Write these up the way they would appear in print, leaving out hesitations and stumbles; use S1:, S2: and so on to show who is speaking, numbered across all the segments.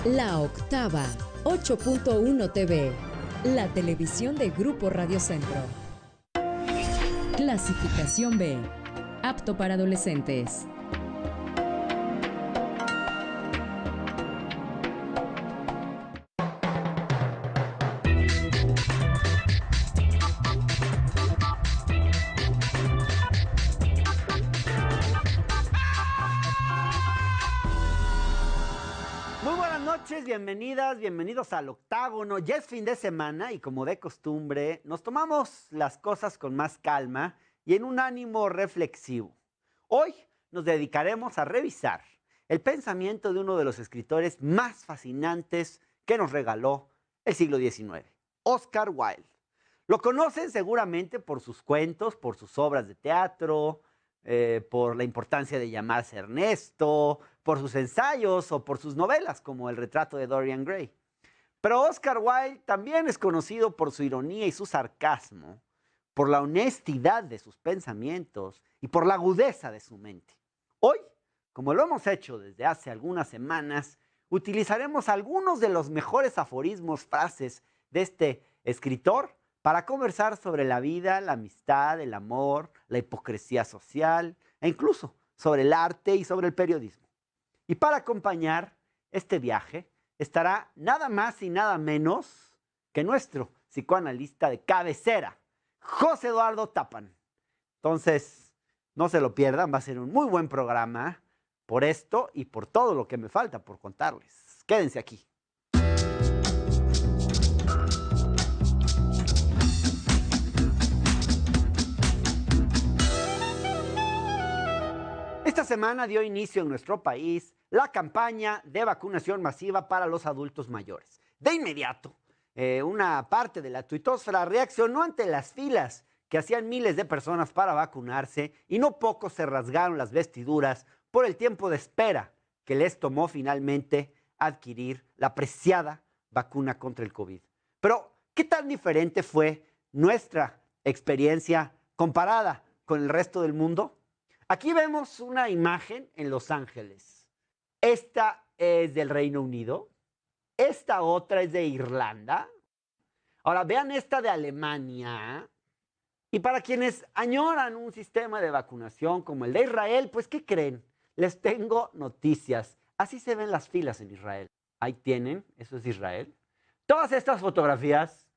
S1: La Octava, 8.1 TV, la televisión de Grupo Radio Centro. Clasificación B, apto para adolescentes.
S2: Bienvenidas, bienvenidos al Octágono. Ya es fin de semana y como de costumbre nos tomamos las cosas con más calma y en un ánimo reflexivo. Hoy nos dedicaremos a revisar el pensamiento de uno de los escritores más fascinantes que nos regaló el siglo XIX, Oscar Wilde. Lo conocen seguramente por sus cuentos, por sus obras de teatro, por la importancia de llamarse Ernesto, por sus ensayos o por sus novelas como El retrato de Dorian Gray. Pero Oscar Wilde también es conocido por su ironía y su sarcasmo, por la honestidad de sus pensamientos y por la agudeza de su mente. Hoy, como lo hemos hecho desde hace algunas semanas, utilizaremos algunos de los mejores aforismos, frases de este escritor para conversar sobre la vida, la amistad, el amor, la hipocresía social e incluso sobre el arte y sobre el periodismo. Y para acompañar este viaje estará nada más y nada menos que nuestro psicoanalista de cabecera, José Eduardo Tappan. Entonces, no se lo pierdan, va a ser un muy buen programa por esto y por todo lo que me falta por contarles. Quédense aquí. Esta semana dio inicio en nuestro país la campaña de vacunación masiva para los adultos mayores. De inmediato, una parte de la tuitósfera reaccionó ante las filas que hacían miles de personas para vacunarse y no pocos se rasgaron las vestiduras por el tiempo de espera que les tomó finalmente adquirir la preciada vacuna contra el COVID. Pero, ¿qué tan diferente fue nuestra experiencia comparada con el resto del mundo? Aquí vemos una imagen en Los Ángeles. Esta es del Reino Unido. Esta otra es de Irlanda. Ahora vean esta de Alemania. Y para quienes añoran un sistema de vacunación como el de Israel, pues ¿qué creen? Les tengo noticias. Así se ven las filas en Israel. Ahí tienen, eso es Israel. Todas estas fotografías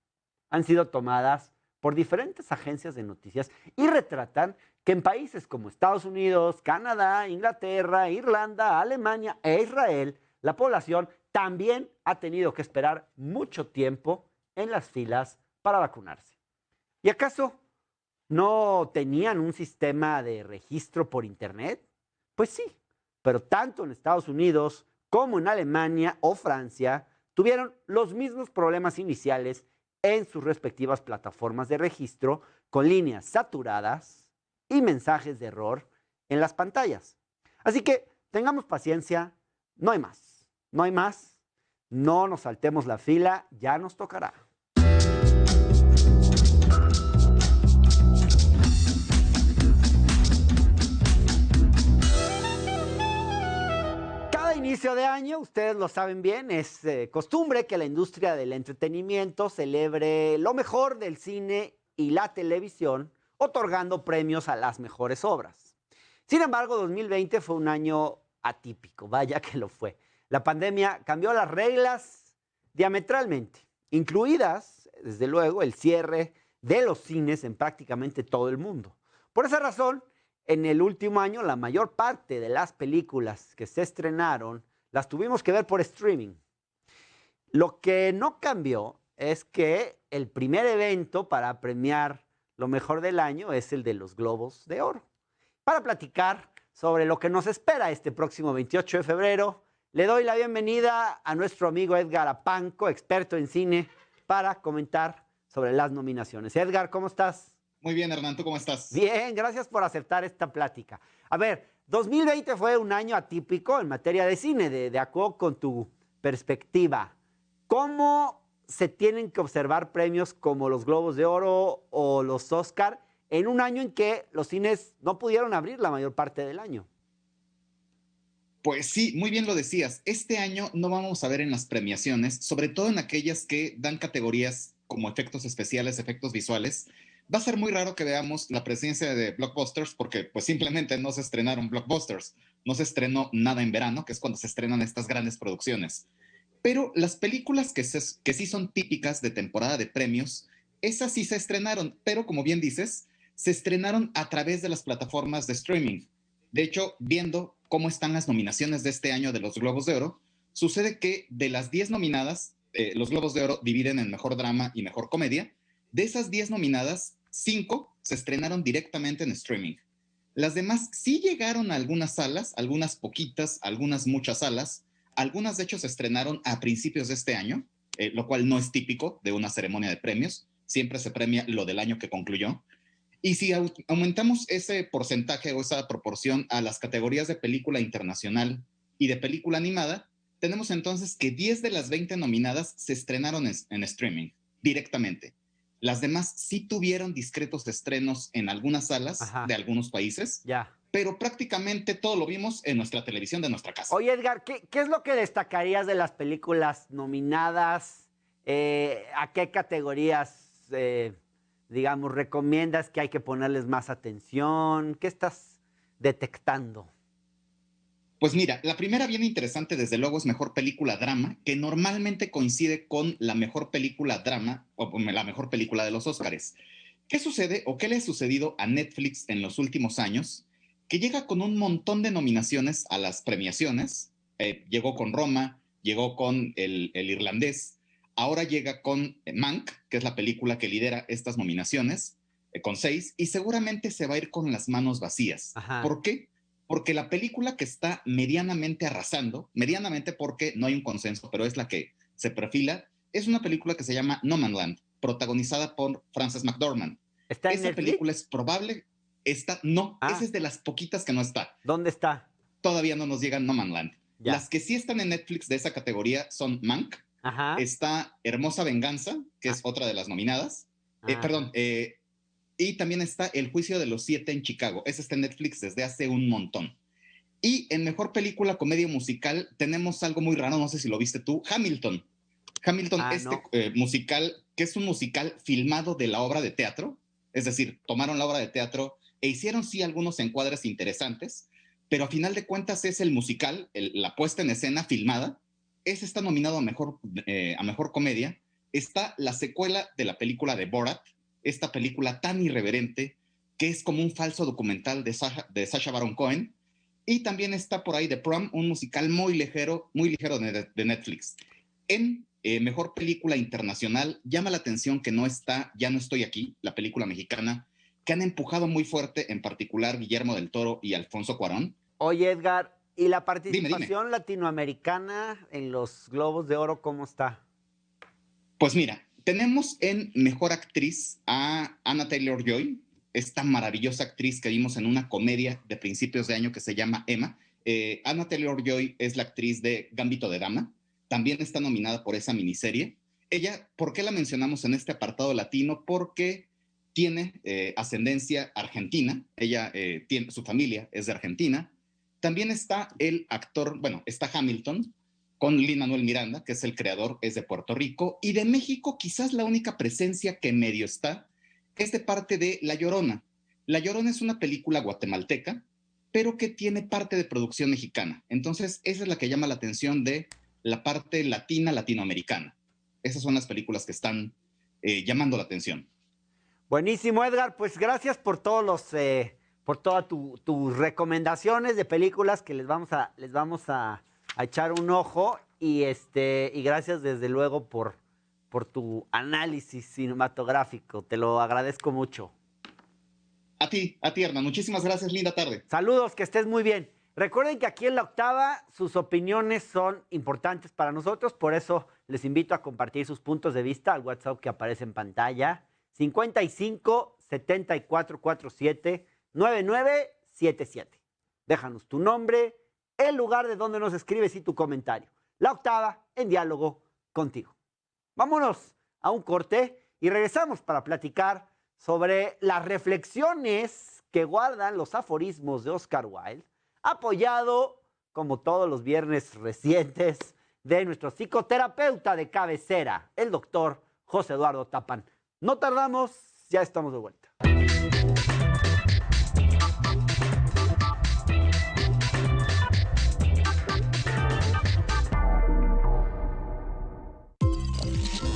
S2: han sido tomadas por diferentes agencias de noticias y retratan que en países como Estados Unidos, Canadá, Inglaterra, Irlanda, Alemania e Israel, la población también ha tenido que esperar mucho tiempo en las filas para vacunarse. ¿Y acaso no tenían un sistema de registro por Internet? Pues sí, pero tanto en Estados Unidos como en Alemania o Francia tuvieron los mismos problemas iniciales en sus respectivas plataformas de registro con líneas saturadas y mensajes de error en las pantallas. Así que tengamos paciencia, no hay más, no hay más, no nos saltemos la fila, ya nos tocará. Cada inicio de año, ustedes lo saben bien, es costumbre que la industria del entretenimiento celebre lo mejor del cine y la televisión, otorgando premios a las mejores obras. Sin embargo, 2020 fue un año atípico, vaya que lo fue. La pandemia cambió las reglas diametralmente, incluidas, desde luego, el cierre de los cines en prácticamente todo el mundo. Por esa razón, en el último año, la mayor parte de las películas que se estrenaron las tuvimos que ver por streaming. Lo que no cambió es que el primer evento para premiar lo mejor del año es el de los Globos de Oro. Para platicar sobre lo que nos espera este próximo 28 de febrero, le doy la bienvenida a nuestro amigo Edgar Apanco, experto en cine, para comentar sobre las nominaciones. Edgar, ¿cómo estás?
S3: Muy bien, Hernán, ¿tú cómo estás?
S2: Bien, gracias por aceptar esta plática. A ver, 2020 fue un año atípico en materia de cine, de acuerdo con tu perspectiva. ¿Cómo se tienen que observar premios como los Globos de Oro o los Oscar en un año en que los cines no pudieron abrir la mayor parte del año?
S3: Pues sí, muy bien lo decías. Este año no vamos a ver en las premiaciones, sobre todo en aquellas que dan categorías como efectos especiales, efectos visuales. Va a ser muy raro que veamos la presencia de blockbusters porque pues simplemente no se estrenaron blockbusters. No se estrenó nada en verano, que es cuando se estrenan estas grandes producciones. Pero las películas que sí son típicas de temporada de premios, esas sí se estrenaron, pero como bien dices, se estrenaron a través de las plataformas de streaming. De hecho, viendo cómo están las nominaciones de este año de los Globos de Oro, sucede que de las 10 nominadas, los Globos de Oro dividen en Mejor Drama y Mejor Comedia. De esas 10 nominadas, 5 se estrenaron directamente en streaming. Las demás sí llegaron a algunas salas, algunas poquitas, algunas muchas salas. Algunas, de hecho, se estrenaron a principios de este año, lo cual no es típico de una ceremonia de premios. Siempre se premia lo del año que concluyó. Y si aumentamos ese porcentaje o esa proporción a las categorías de película internacional y de película animada, tenemos entonces que 10 de las 20 nominadas se estrenaron en streaming directamente. Las demás sí tuvieron discretos estrenos en algunas salas de algunos países,
S2: ya.
S3: Pero prácticamente todo lo vimos en nuestra televisión de nuestra casa.
S2: Oye, Edgar, ¿qué es lo que destacarías de las películas nominadas? ¿A qué categorías, digamos, recomiendas que hay que ponerles más atención? ¿Qué estás detectando?
S3: Pues mira, la primera bien interesante, desde luego, es mejor película drama, que normalmente coincide con la mejor película drama o la mejor película de los Óscares. ¿Qué sucede o qué le ha sucedido a Netflix en los últimos años? Que llega con un montón de nominaciones a las premiaciones. Llegó con Roma, llegó con el Irlandés, ahora llega con Mank, que es la película que lidera estas nominaciones, con 6, y seguramente se va a ir con las manos vacías.
S2: Ajá.
S3: ¿Por qué? Porque la película que está medianamente arrasando, medianamente porque no hay un consenso, pero es la que se perfila, es una película que se llama No Man Land, protagonizada por Frances McDormand.
S2: ¿Está en
S3: Esa
S2: Netflix?
S3: película es probable, esa es de las poquitas que no está.
S2: ¿Dónde está?
S3: Todavía no nos llega No Man Land.
S2: Ya.
S3: Las que sí están en Netflix de esa categoría son Mank, está Hermosa Venganza, que es otra de las nominadas, y también está El Juicio de los 7 en Chicago. Esa está en Netflix desde hace un montón. Y en mejor película, comedia musical, tenemos algo muy raro, no sé si lo viste tú, Hamilton. Hamilton,
S2: no.
S3: Musical, que es un musical filmado de la obra de teatro, es decir, tomaron la obra de teatro e hicieron sí algunos encuadres interesantes, pero a final de cuentas es el musical, la puesta en escena filmada. Ese está nominado a mejor comedia. Está la secuela de la película de Borat, esta película tan irreverente que es como un falso documental de Sacha Baron Cohen. Y también está por ahí The Prom, un musical muy ligero de Netflix. En mejor película internacional, llama la atención que no está Ya no estoy aquí, la película mexicana, que han empujado muy fuerte, en particular Guillermo del Toro y Alfonso Cuarón.
S2: Oye, Edgar, ¿y la participación
S3: Dime.
S2: latinoamericana en los Globos de Oro cómo está?
S3: Pues mira, tenemos en mejor actriz a Anna Taylor-Joy, esta maravillosa actriz que vimos en una comedia de principios de año que se llama Emma. Anna Taylor-Joy es la actriz de Gambito de Dama, también está nominada por esa miniserie. Ella, ¿por qué la mencionamos en este apartado latino? Porque tiene ascendencia argentina, su familia es de Argentina. También está el actor, está Hamilton, con Lin-Manuel Miranda, que es el creador, es de Puerto Rico, y de México quizás la única presencia que medio está es de parte de La Llorona. La Llorona es una película guatemalteca, pero que tiene parte de producción mexicana. Entonces, esa es la que llama la atención de la parte latinoamericana. Esas son las películas que están llamando la atención.
S2: Buenísimo, Edgar. Pues gracias por por todas tus recomendaciones de películas que les vamos a echar un ojo y gracias desde luego por tu análisis cinematográfico. Te lo agradezco mucho.
S3: A ti, Hernán. Muchísimas gracias. Linda tarde.
S2: Saludos, que estés muy bien. Recuerden que aquí en La Octava sus opiniones son importantes para nosotros, por eso les invito a compartir sus puntos de vista al WhatsApp que aparece en pantalla, 55 74 47 9977. Déjanos tu nombre, el lugar de donde nos escribes y tu comentario. La Octava en diálogo contigo. Vámonos a un corte y regresamos para platicar sobre las reflexiones que guardan los aforismos de Oscar Wilde, apoyado como todos los viernes recientes, de nuestro psicoterapeuta de cabecera, el doctor José Eduardo Tapán. No tardamos, ya estamos de vuelta.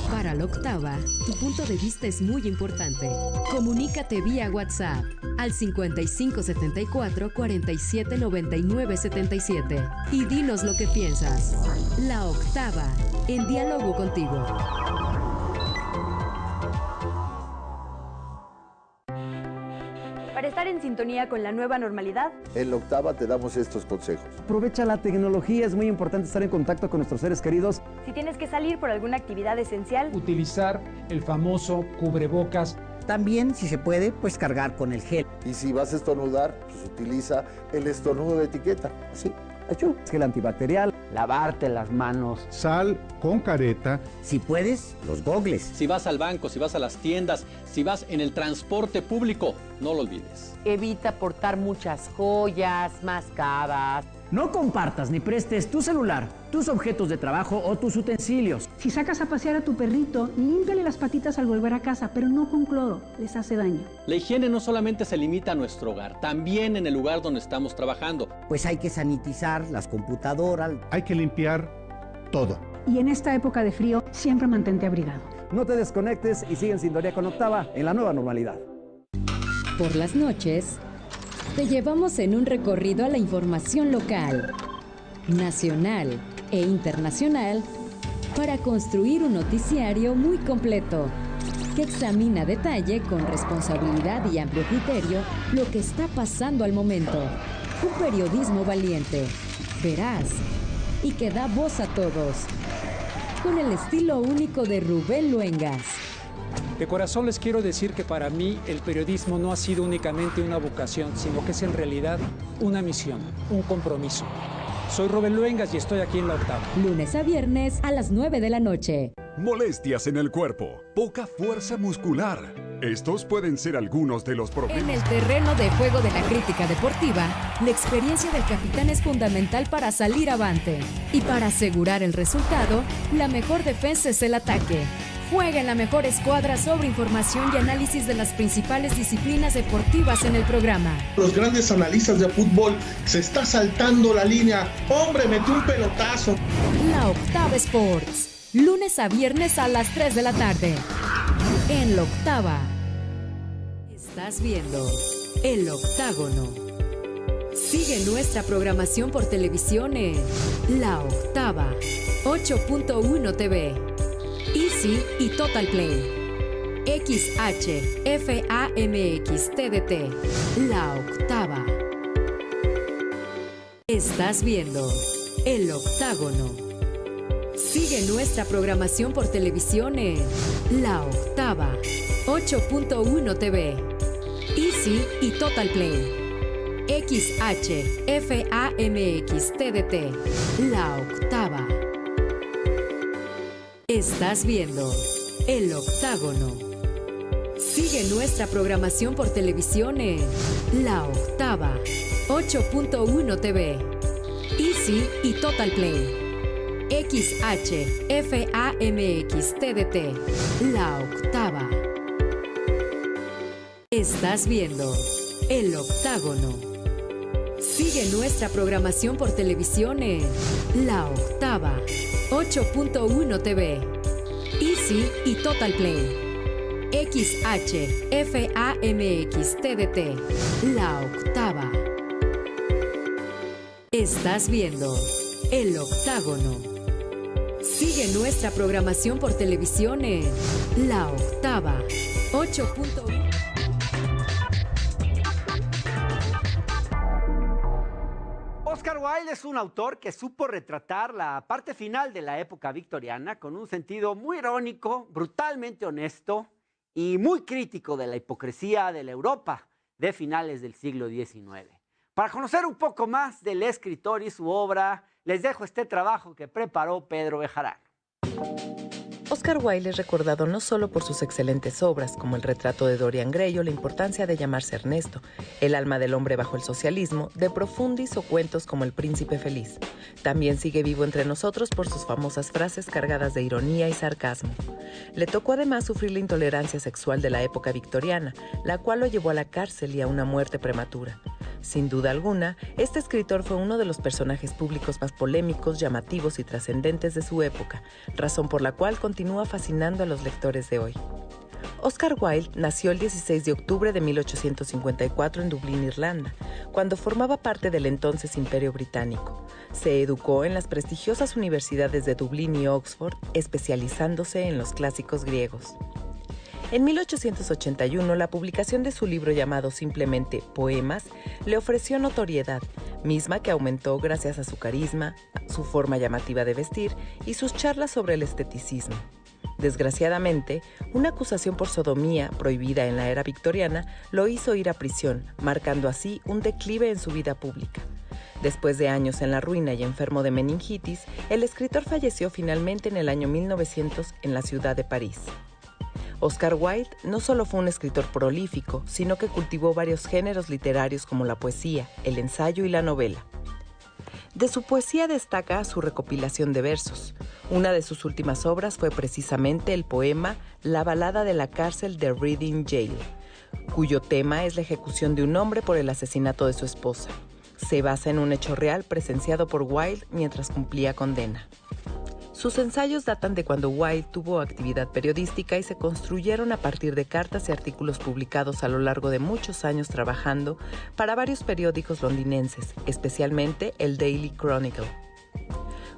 S1: Para la octava, tu punto de vista es muy importante. Comunícate vía WhatsApp al 5574 47 99 77 y dinos lo que piensas. La octava, en diálogo contigo.
S4: Para estar en sintonía con la nueva normalidad,
S5: en la octava te damos estos consejos.
S6: Aprovecha la tecnología, es muy importante estar en contacto con nuestros seres queridos.
S4: si tienes que salir por alguna actividad esencial,
S7: utilizar el famoso cubrebocas.
S8: También, si se puede, pues cargar con el gel.
S5: Y si vas a estornudar, pues utiliza el estornudo de etiqueta. Así, achú.
S6: Gel antibacterial.
S2: Lavarte las manos.
S9: Sal con careta.
S8: Si puedes, los gogles.
S10: Si vas al banco, si vas a las tiendas, si vas en el transporte público, no lo olvides.
S11: Evita portar muchas joyas, mascadas.
S12: No compartas ni prestes tu celular, tus objetos de trabajo o tus utensilios.
S13: Si sacas a pasear a tu perrito, límpiale las patitas al volver a casa, pero no con cloro, les hace daño.
S10: La higiene no solamente se limita a nuestro hogar, también en el lugar donde estamos trabajando.
S8: Pues hay que sanitizar las computadoras.
S9: Hay que limpiar todo.
S13: Y en esta época de frío, siempre mantente abrigado.
S6: No te desconectes y sigue en sintonía con Octava en la nueva normalidad.
S1: Por las noches, te llevamos en un recorrido a la información local, nacional e internacional para construir un noticiario muy completo que examina a detalle, con responsabilidad y amplio criterio, lo que está pasando al momento. Un periodismo valiente, veraz y que da voz a todos, con el estilo único de Rubén Luengas.
S7: De corazón les quiero decir que para mí el periodismo no ha sido únicamente una vocación, sino que es en realidad una misión, un compromiso. Soy Rubén Luengas y estoy aquí en la octava.
S1: Lunes a viernes a las 9 de la noche.
S14: Molestias en el cuerpo, poca fuerza muscular. Estos pueden ser algunos de los problemas.
S1: En el terreno de juego de la crítica deportiva, la experiencia del capitán es fundamental para salir avante. Y para asegurar el resultado, la mejor defensa es el ataque. Juega en la mejor escuadra sobre información y análisis de las principales disciplinas deportivas en el programa.
S15: Los grandes analistas de fútbol se está saltando la línea. ¡Hombre, metió un pelotazo!
S1: La Octava Sports, lunes a viernes a las 3 de la tarde. En la Octava. Estás viendo El Octágono. Sigue nuestra programación por televisión en La Octava, 8.1 TV. Easy y Total Play. XHFAMX TDT. La Octava. Estás viendo El Octágono. Sigue nuestra programación por televisión en La Octava, 8.1 TV. Easy y Total Play. XHFAMX TDT. La Octava. Estás viendo El Octágono. Sigue nuestra programación por televisión en La Octava, 8.1 TV. Easy y Total Play. XHFAMX TDT. La Octava. Estás viendo El Octágono. Sigue nuestra programación por televisión en La Octava, 8.1 TV. Easy y Total Play. XHFAMX TDT. La Octava. Estás viendo El Octágono. Sigue nuestra programación por televisión en La Octava, 8.1.
S2: Oscar Wilde es un autor que supo retratar la parte final de la época victoriana con un sentido muy irónico, brutalmente honesto y muy crítico de la hipocresía de la Europa de finales del siglo XIX. Para conocer un poco más del escritor y su obra, les dejo este trabajo que preparó Pedro Bejarano.
S16: Oscar Wilde es recordado no solo por sus excelentes obras, como El retrato de Dorian Gray o La importancia de llamarse Ernesto, El alma del hombre bajo el socialismo, De profundis o cuentos como El príncipe feliz. También sigue vivo entre nosotros por sus famosas frases cargadas de ironía y sarcasmo. Le tocó además sufrir la intolerancia sexual de la época victoriana, la cual lo llevó a la cárcel y a una muerte prematura. Sin duda alguna, este escritor fue uno de los personajes públicos más polémicos, llamativos y trascendentes de su época, razón por la cual continúa fascinando a los lectores de hoy. Oscar Wilde nació el 16 de octubre de 1854 en Dublín, Irlanda, cuando formaba parte del entonces Imperio Británico. Se educó en las prestigiosas universidades de Dublín y Oxford, especializándose en los clásicos griegos. En 1881, la publicación de su libro llamado simplemente Poemas le ofreció notoriedad, misma que aumentó gracias a su carisma, su forma llamativa de vestir y sus charlas sobre el esteticismo. Desgraciadamente, una acusación por sodomía, prohibida en la era victoriana, lo hizo ir a prisión, marcando así un declive en su vida pública. Después de años en la ruina y enfermo de meningitis, el escritor falleció finalmente en el año 1900 en la ciudad de París. Oscar Wilde no solo fue un escritor prolífico, sino que cultivó varios géneros literarios como la poesía, el ensayo y la novela. De su poesía destaca su recopilación de versos. Una de sus últimas obras fue precisamente el poema La balada de la cárcel de Reading Gaol, cuyo tema es la ejecución de un hombre por el asesinato de su esposa. Se basa en un hecho real presenciado por Wilde mientras cumplía condena. Sus ensayos datan de cuando Wilde tuvo actividad periodística y se construyeron a partir de cartas y artículos publicados a lo largo de muchos años trabajando para varios periódicos londinenses, especialmente el Daily Chronicle.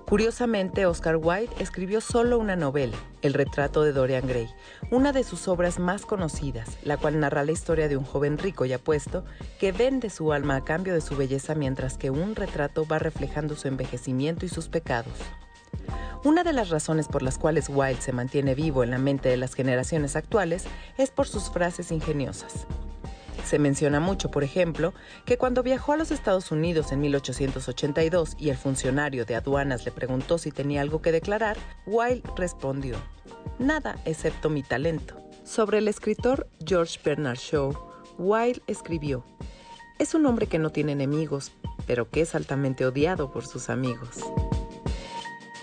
S16: Curiosamente, Oscar Wilde escribió solo una novela, El retrato de Dorian Gray, una de sus obras más conocidas, la cual narra la historia de un joven rico y apuesto que vende su alma a cambio de su belleza mientras que un retrato va reflejando su envejecimiento y sus pecados. Una de las razones por las cuales Wilde se mantiene vivo en la mente de las generaciones actuales es por sus frases ingeniosas. Se menciona mucho, por ejemplo, que cuando viajó a los Estados Unidos en 1882 y el funcionario de aduanas le preguntó si tenía algo que declarar, Wilde respondió: "Nada excepto mi talento". Sobre el escritor George Bernard Shaw, Wilde escribió: "Es un hombre que no tiene enemigos, pero que es altamente odiado por sus amigos".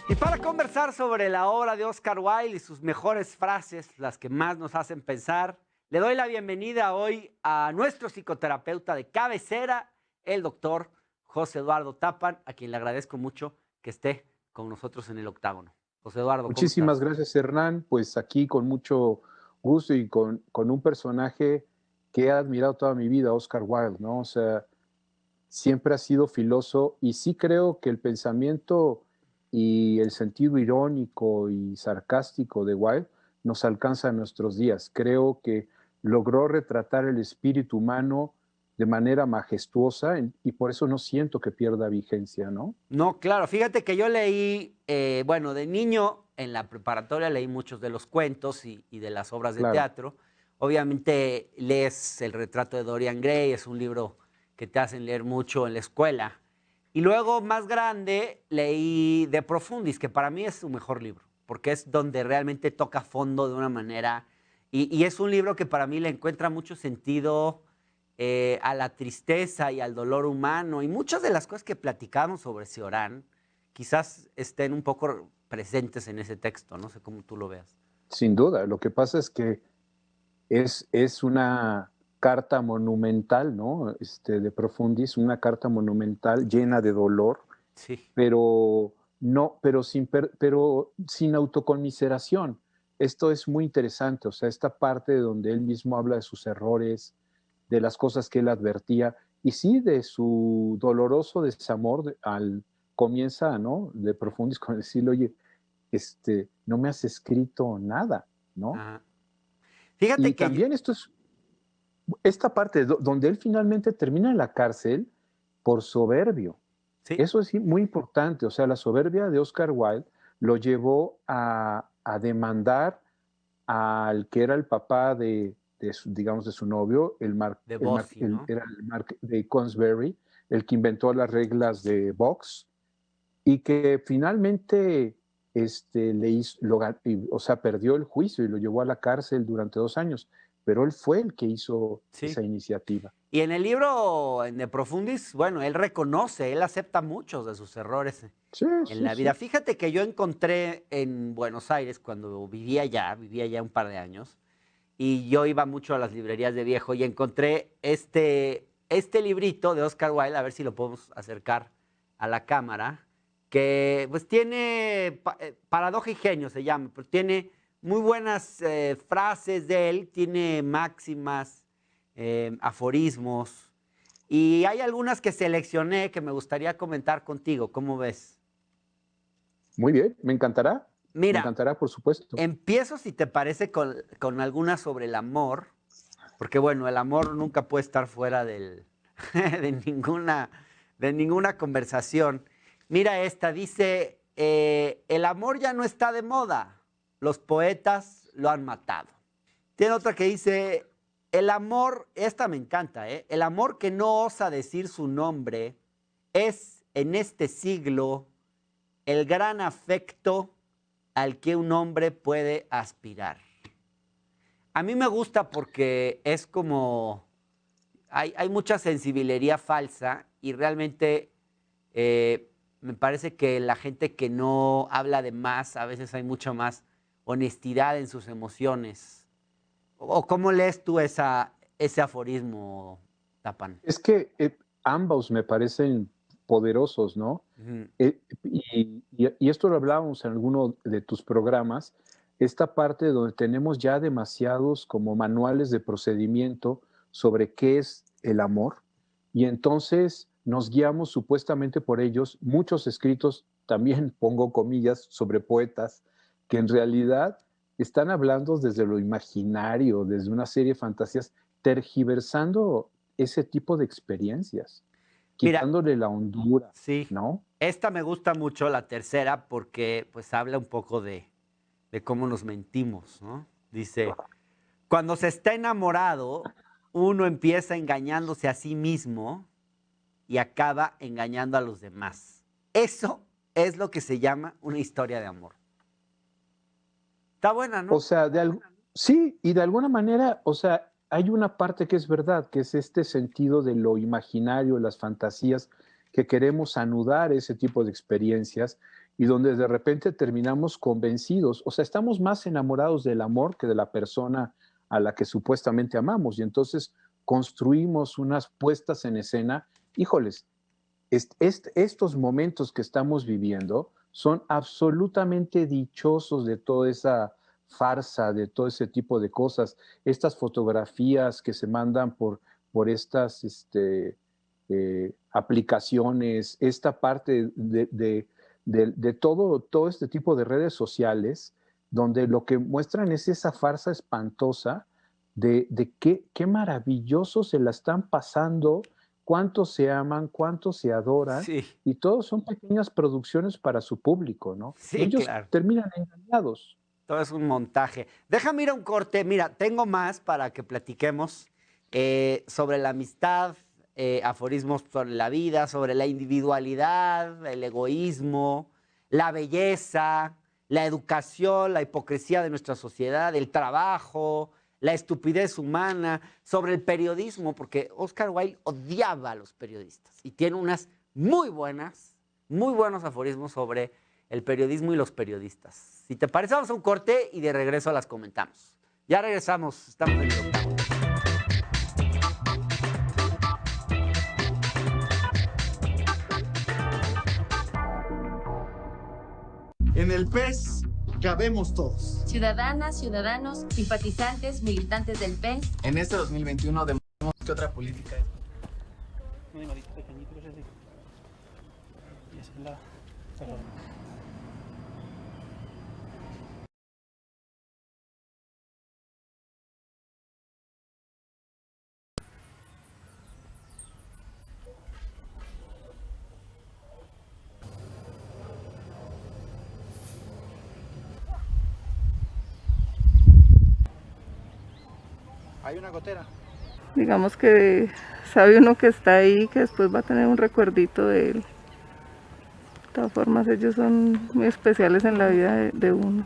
S2: Y para conversar sobre la obra de Oscar Wilde y sus mejores frases, las que más nos hacen pensar, le doy la bienvenida hoy a nuestro psicoterapeuta de cabecera, el doctor José Eduardo Tappan, a quien le agradezco mucho que esté con nosotros en el Octágono. José Eduardo, ¿cómo
S17: Muchísimas
S2: estás?
S17: gracias, Hernán. Pues aquí con mucho gusto y con un personaje que he admirado toda mi vida, Oscar Wilde, ¿no? O sea, siempre ha sido filoso y sí creo que el pensamiento y el sentido irónico y sarcástico de Wilde nos alcanza en nuestros días. Creo que logró retratar el espíritu humano de manera majestuosa y por eso no siento que pierda vigencia, ¿no?
S2: No, claro, fíjate que yo leí, bueno, de niño en la preparatoria leí muchos de los cuentos y de las obras de teatro. Obviamente lees El retrato de Dorian Gray, es un libro que te hacen leer mucho en la escuela. Y luego, más grande, leí De Profundis, que para mí es su mejor libro, porque es donde realmente toca fondo de una manera, y es un libro que para mí le encuentra mucho sentido a la tristeza y al dolor humano, y muchas de las cosas que platicamos sobre Cioran quizás estén un poco presentes en ese texto, no sé cómo tú lo veas.
S17: Sin duda, lo que pasa es que es una carta monumental, ¿no? De Profundis, una carta monumental llena de dolor,
S2: sí.
S17: pero sin autoconmiseración. Esto es muy interesante, o sea, esta parte de donde él mismo habla de sus errores, de las cosas que él advertía, y sí de su doloroso desamor comienza, ¿no? De Profundis con decirle, oye, no me has escrito nada, ¿no?
S2: Ajá. Fíjate
S17: y
S2: que
S17: también esta parte donde él finalmente termina en la cárcel por soberbio.
S2: Sí.
S17: Eso es muy importante. O sea, la soberbia de Oscar Wilde lo llevó a demandar al que era el papá de su novio, era el Mark de Queensberry, el que inventó las reglas de box, y que finalmente o sea, perdió el juicio y lo llevó a la cárcel durante 2 años, pero él fue el que hizo esa iniciativa.
S2: Y en el libro De Profundis, bueno, él reconoce, él acepta muchos de sus errores en la vida. Fíjate que yo encontré en Buenos Aires, cuando vivía allá un par de años, y yo iba mucho a las librerías de viejo y encontré este librito de Oscar Wilde, a ver si lo podemos acercar a la cámara, que pues tiene, Paradoja y Genio se llama, pero tiene muy buenas frases de él, tiene máximas, aforismos, y hay algunas que seleccioné que me gustaría comentar contigo. ¿Cómo ves?
S17: Muy bien, me encantará.
S2: Mira,
S17: me encantará, por supuesto.
S2: Empiezo, si te parece, con algunas sobre el amor, porque bueno, el amor nunca puede estar fuera de ninguna conversación. Mira esta, dice, el amor ya no está de moda, los poetas lo han matado. Tiene otra que dice, el amor, esta me encanta, el amor que no osa decir su nombre es en este siglo el gran afecto al que un hombre puede aspirar. A mí me gusta porque es como, hay mucha sensibilería falsa y realmente me parece que la gente que no habla de más, a veces hay mucha más honestidad en sus emociones. ¿O cómo lees tú ese aforismo, Tapan?
S17: Es que ambos me parecen poderosos, ¿no? Y esto lo hablábamos en alguno de tus programas, esta parte donde tenemos ya demasiados como manuales de procedimiento sobre qué es el amor, y entonces nos guiamos supuestamente por ellos, muchos escritos, también pongo comillas, sobre poetas, que en realidad están hablando desde lo imaginario, desde una serie de fantasías, tergiversando ese tipo de experiencias, quitándole la hondura, ¿no?
S2: Esta me gusta mucho, la tercera, porque pues habla un poco de cómo nos mentimos, ¿no? Dice, cuando se está enamorado, uno empieza engañándose a sí mismo y acaba engañando a los demás. Eso es lo que se llama una historia de amor. Está buena, ¿no?
S17: O sea, sí, y de alguna manera, o sea, hay una parte que es verdad, que es este sentido de lo imaginario, las fantasías, que queremos anudar ese tipo de experiencias y donde de repente terminamos convencidos, o sea, estamos más enamorados del amor que de la persona a la que supuestamente amamos, y entonces construimos unas puestas en escena. Híjoles, estos momentos que estamos viviendo son absolutamente dichosos de toda esa farsa, de todo ese tipo de cosas, estas fotografías que se mandan por estas aplicaciones, esta parte de todo este tipo de redes sociales, donde lo que muestran es esa farsa espantosa de qué maravilloso se la están pasando, cuánto se aman, cuánto se adoran, y todos son pequeñas producciones para su público, ¿no?
S2: Sí,
S17: ellos
S2: claro.
S17: terminan engañados.
S2: Todo es un montaje. Déjame ir a un corte. Mira, tengo más para que platiquemos sobre la amistad, aforismos sobre la vida, sobre la individualidad, el egoísmo, la belleza, la educación, la hipocresía de nuestra sociedad, el trabajo, la estupidez humana, sobre el periodismo, porque Oscar Wilde odiaba a los periodistas y tiene unas muy buenos aforismos sobre el periodismo y los periodistas. Si te parece, vamos a un corte y de regreso las comentamos. Ya regresamos, estamos en el octavo.
S18: En el PES cabemos todos.
S19: Ciudadanas, ciudadanos, simpatizantes, militantes del PES.
S20: En este 2021 demostramos que otra política es.
S18: Hay una gotera.
S21: Digamos que sabe uno que está ahí, que después va a tener un recuerdito de él. todas formas, ellos son muy especiales en la vida de uno.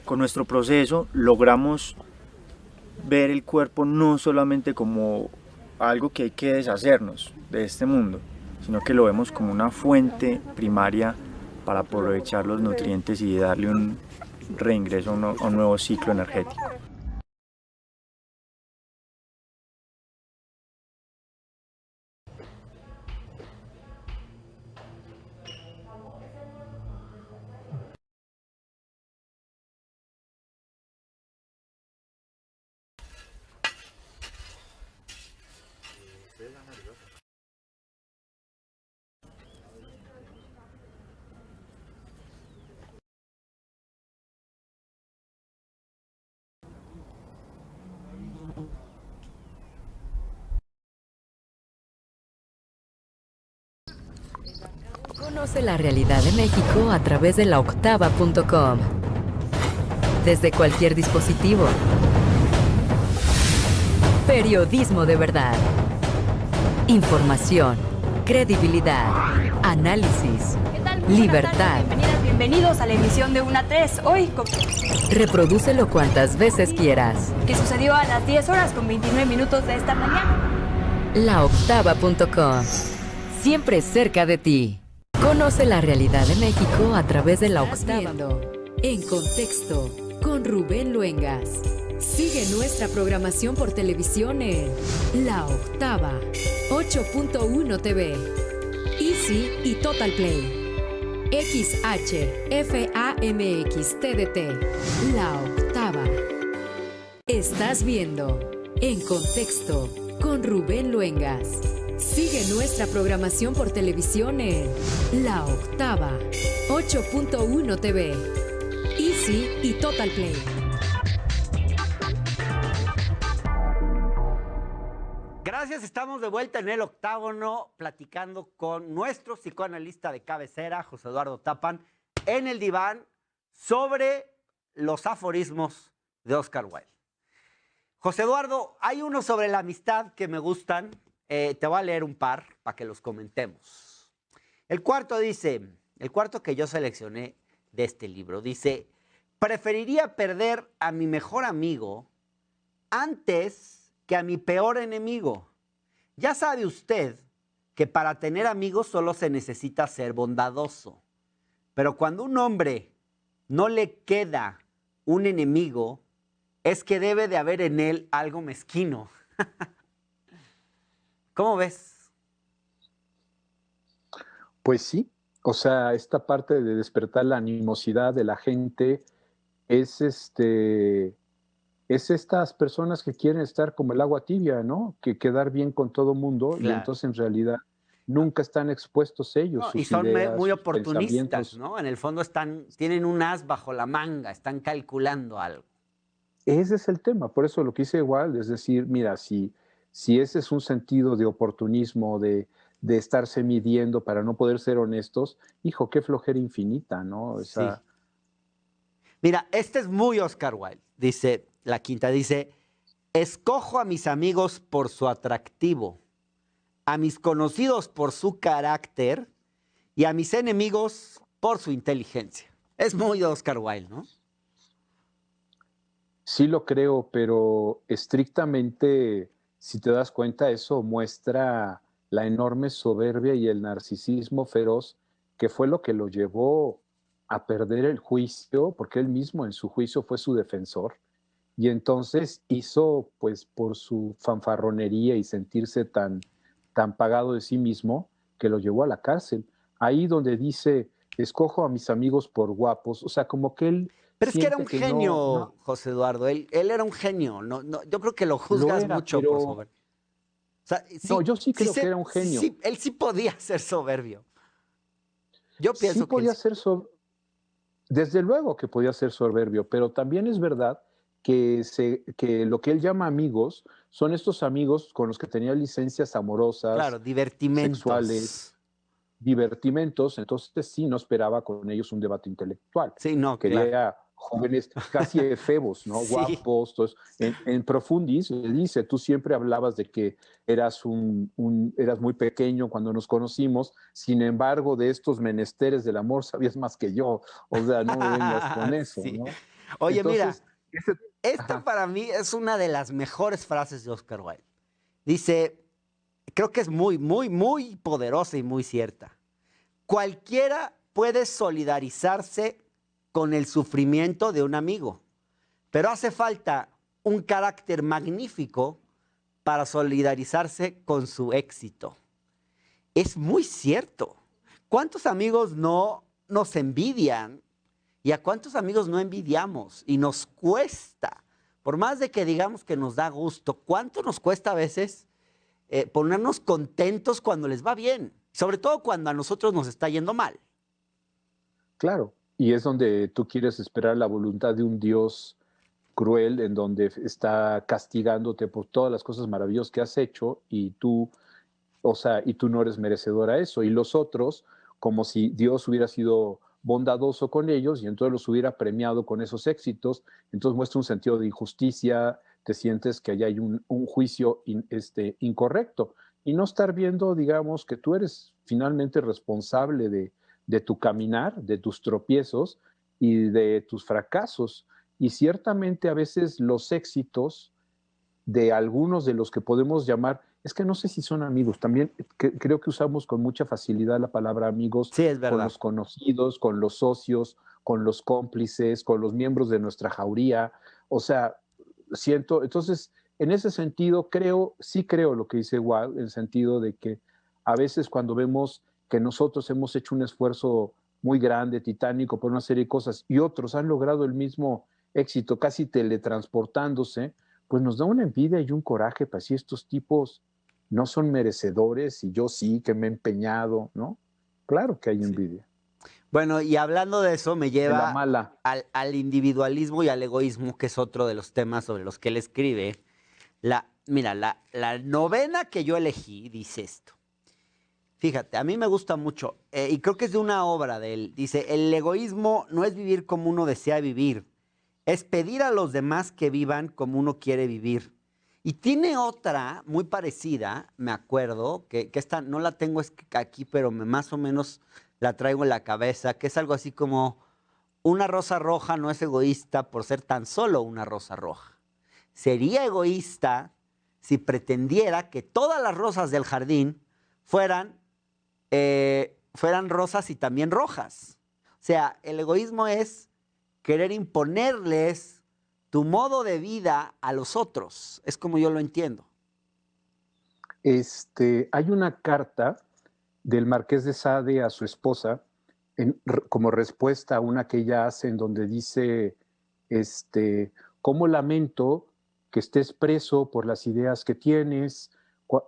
S22: Con nuestro proceso logramos ver el cuerpo no solamente como algo que hay que deshacernos de este mundo, sino que lo vemos como una fuente primaria para aprovechar los nutrientes y darle un reingreso a un nuevo ciclo energético.
S1: Conoce la realidad de México a través de laoctava.com. Desde cualquier dispositivo. Periodismo de verdad. Información, credibilidad, análisis,
S4: ¿Qué tal? Muy buenas
S1: libertad.
S4: tardes, bienvenidas, bienvenidos a la emisión de 1 a 3. Hoy,
S1: Reprodúcelo cuantas veces quieras.
S4: que sucedió a las 10 horas con 29 minutos de esta mañana.
S1: Laoctava.com. Siempre cerca de ti. Conoce la realidad de México a través de La Octava. En Contexto, con Rubén Luengas. Sigue nuestra programación por televisión en La Octava, 8.1 TV, Easy y Total Play, XH, FAMX, TDT, La Octava. Estás viendo En Contexto, con Rubén Luengas. Sigue nuestra programación por televisión en La Octava, 8.1 TV, Easy y Total Play.
S2: Gracias, estamos de vuelta en el octágono platicando con nuestro psicoanalista de cabecera, José Eduardo Tappan, en el diván sobre los aforismos de Oscar Wilde. José Eduardo, hay uno sobre la amistad que me gustan. Te voy a leer un par para que los comentemos. El cuarto que yo seleccioné de este libro, dice: preferiría perder a mi mejor amigo antes que a mi peor enemigo. Ya sabe usted que para tener amigos solo se necesita ser bondadoso. Pero cuando a un hombre no le queda un enemigo, es que debe de haber en él algo mezquino. ¿Cómo ves?
S17: Pues sí, o sea, esta parte de despertar la animosidad de la gente es estas personas que quieren estar como el agua tibia, ¿no? Que quedar bien con todo mundo,
S2: Claro.
S17: y entonces en realidad nunca están expuestos ellos.
S2: No,
S17: sus
S2: y son
S17: ideas,
S2: muy
S17: sus
S2: oportunistas,
S17: pensamientos.
S2: ¿no? En el fondo tienen un as bajo la manga, están calculando algo.
S17: Ese es el tema, por eso lo que dice Wilde es decir, mira, si ese es un sentido de oportunismo, de estarse midiendo para no poder ser honestos, hijo, qué flojera infinita, ¿no? Esa...
S2: Sí. Mira, este es muy Oscar Wilde. Dice, la quinta dice: escojo a mis amigos por su atractivo, a mis conocidos por su carácter y a mis enemigos por su inteligencia. Es muy Oscar Wilde, ¿no?
S17: Sí lo creo, pero estrictamente, si te das cuenta, eso muestra la enorme soberbia y el narcisismo feroz, que fue lo que lo llevó a perder el juicio, porque él mismo en su juicio fue su defensor, y entonces hizo, pues por su fanfarronería y sentirse tan pagado de sí mismo, que lo llevó a la cárcel. Ahí donde dice, escojo a mis amigos por guapos, o sea, como que él...
S2: Pero es que era un
S17: siente
S2: genio,
S17: no,
S2: José Eduardo. Él era un genio. No, yo creo que lo juzgas
S17: era,
S2: mucho
S17: pero...
S2: por soberbio. O sea,
S17: no, yo sí creo que era un genio.
S2: Sí, él sí podía ser soberbio. Yo pienso
S17: sí podía
S2: que
S17: ser desde luego que podía ser soberbio, pero también es verdad que lo que él llama amigos son estos amigos con los que tenía licencias amorosas,
S2: claro, divertimentos
S17: sexuales, divertimentos, entonces sí no esperaba con ellos un debate intelectual.
S2: Sí, no,
S17: quería
S2: claro.
S17: jóvenes casi efebos, ¿no?
S2: Sí.
S17: Guapos. Entonces, en Profundis le dice, tú siempre hablabas de que eras eras muy pequeño cuando nos conocimos, sin embargo, de estos menesteres del amor sabías más que yo. O sea, no me vengas con eso,
S2: Sí.
S17: ¿no?
S2: Oye,
S17: Entonces,
S2: mira, esta para mí es una de las mejores frases de Oscar Wilde. Dice, creo que es muy, muy, muy poderosa y muy cierta. Cualquiera puede solidarizarse con el sufrimiento de un amigo, pero hace falta un carácter magnífico para solidarizarse con su éxito. Es muy cierto. ¿Cuántos amigos no nos envidian? ¿Y a cuántos amigos no envidiamos? Y nos cuesta, por más de que digamos que nos da gusto, ¿cuánto nos cuesta a veces ponernos contentos cuando les va bien? Sobre todo cuando a nosotros nos está yendo mal.
S17: Claro, y es donde tú quieres esperar la voluntad de un Dios cruel, en donde está castigándote por todas las cosas maravillosas que has hecho y tú, o sea, y tú no eres merecedor a eso. Y los otros, como si Dios hubiera sido bondadoso con ellos y entonces los hubiera premiado con esos éxitos, entonces muestra un sentido de injusticia, te sientes que allá hay un juicio incorrecto y no estar viendo, digamos, que tú eres finalmente responsable de tu caminar, de tus tropiezos y de tus fracasos. Y ciertamente a veces los éxitos de algunos de los que podemos llamar, es que no sé si son amigos, también creo que usamos con mucha facilidad la palabra amigos,
S2: sí, es verdad,
S17: con los conocidos, con los socios, con los cómplices, con los miembros de nuestra jauría. O sea, siento, entonces, en ese sentido, sí creo lo que dice Wilde, en el sentido de que a veces cuando vemos que nosotros hemos hecho un esfuerzo muy grande, titánico, por una serie de cosas, y otros han logrado el mismo éxito, casi teletransportándose, pues nos da una envidia y un coraje, pues si estos tipos no son merecedores y yo sí, que me he empeñado, ¿no? Claro que hay envidia.
S2: Bueno, y hablando de eso, me lleva
S17: de la mala.
S2: Al individualismo y al egoísmo, que es otro de los temas sobre los que él escribe. Mira, la novena que yo elegí dice esto. Fíjate, a mí me gusta mucho, y creo que es de una obra de él. Dice, el egoísmo no es vivir como uno desea vivir, es pedir a los demás que vivan como uno quiere vivir. Y tiene otra muy parecida, me acuerdo, que esta no la tengo aquí, pero más o menos la traigo en la cabeza, que es algo así como, una rosa roja no es egoísta por ser tan solo una rosa roja. Sería egoísta si pretendiera que todas las rosas del jardín fueran rosas y también rojas. O sea, el egoísmo es querer imponerles tu modo de vida a los otros. Es como yo lo entiendo.
S17: Hay una carta del Marqués de Sade a su esposa como respuesta a una que ella hace en donde dice, cómo lamento que estés preso por las ideas que tienes.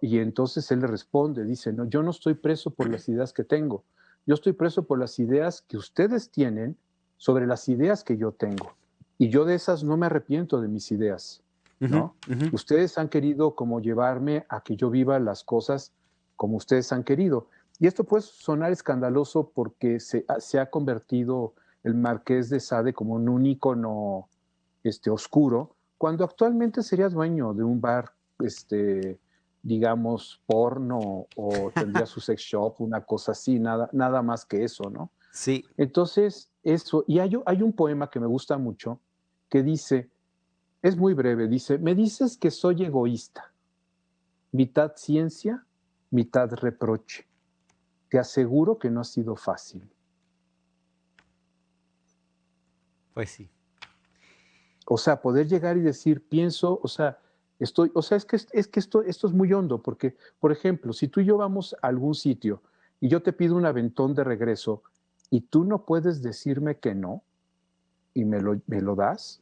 S17: Y entonces él le responde, dice, no, yo no estoy preso por las ideas que tengo, yo estoy preso por las ideas que ustedes tienen sobre las ideas que yo tengo. Y yo de esas no me arrepiento de mis ideas, ¿no? Ustedes han querido como llevarme a que yo viva las cosas como ustedes han querido. Y esto puede sonar escandaloso porque se ha convertido el Marqués de Sade como en un ícono oscuro, cuando actualmente sería dueño de un bar, digamos, porno o tendría su sex shop, una cosa así, nada más que eso, ¿no?
S2: Sí.
S17: Entonces, eso, y hay un poema que me gusta mucho que dice, es muy breve, dice, me dices que soy egoísta, mitad ciencia, mitad reproche. Te aseguro que no ha sido fácil.
S2: Pues sí.
S17: O sea, poder llegar y decir, pienso, o sea, es que esto es muy hondo, porque, por ejemplo, si tú y yo vamos a algún sitio y yo te pido un aventón de regreso y tú no puedes decirme que no y me lo das,